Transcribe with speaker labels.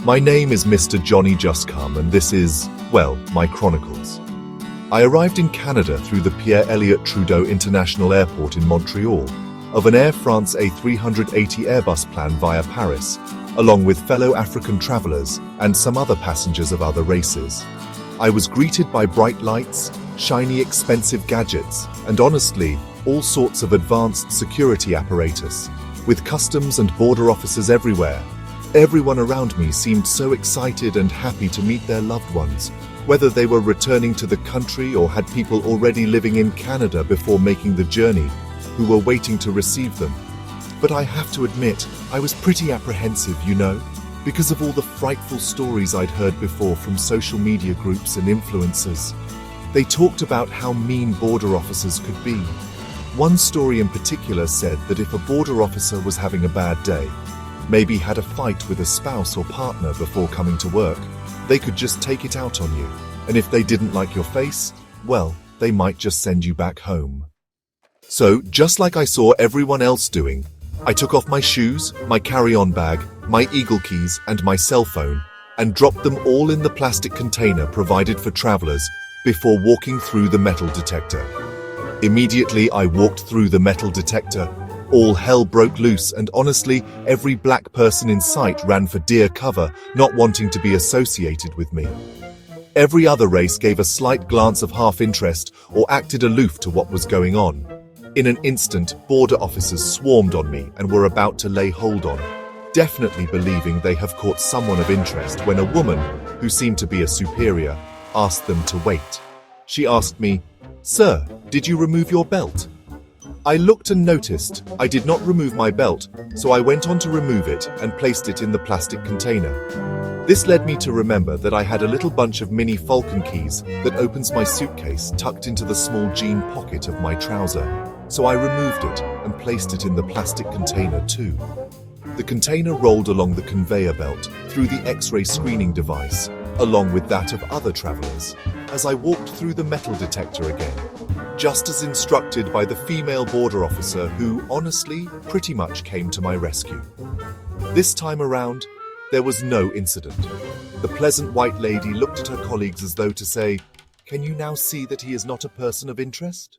Speaker 1: My name is Mr. Johnny Just Come, and this is, well, my chronicles. I arrived in Canada through the Pierre-Elliott Trudeau International Airport in Montreal of an Air France A380 Airbus plan via Paris, along with fellow African travelers and some other passengers of other races. I was greeted by bright lights, shiny expensive gadgets, and honestly, all sorts of advanced security apparatus, with customs and border officers everywhere. Everyone around me seemed so excited and happy to meet their loved ones, whether they were returning to the country or had people already living in Canada before making the journey, who were waiting to receive them. But I have to admit, I was pretty apprehensive, because of all the frightful stories I'd heard before from social media groups and influencers. They talked about how mean border officers could be. One story in particular said that if a border officer was having a bad day, maybe had a fight with a spouse or partner before coming to work, they could just take it out on you. And if they didn't like your face, well, they might just send you back home. So, just like I saw everyone else doing, I took off my shoes, my carry-on bag, my Eagle keys, and my cell phone, and dropped them all in the plastic container provided for travelers before walking through the metal detector. Immediately, I walked through the metal detector. All hell broke loose, and honestly, every black person in sight ran for dear cover, not wanting to be associated with me. Every other race gave a slight glance of half interest or acted aloof to what was going on. In an instant, border officers swarmed on me and were about to lay hold on, definitely believing they have caught someone of interest, when a woman, who seemed to be a superior, asked them to wait. She asked me, "Sir, did you remove your belt?" I looked and noticed I did not remove my belt, so I went on to remove it and placed it in the plastic container. This led me to remember that I had a little bunch of mini Falcon keys that opens my suitcase tucked into the small jean pocket of my trouser, so I removed it and placed it in the plastic container too. The container rolled along the conveyor belt through the X-ray screening device, along with that of other travelers, as I walked through the metal detector again, just as instructed by the female border officer who, honestly, pretty much came to my rescue. This time around, there was no incident. The pleasant white lady looked at her colleagues as though to say, "Can you now see that he is not a person of interest?"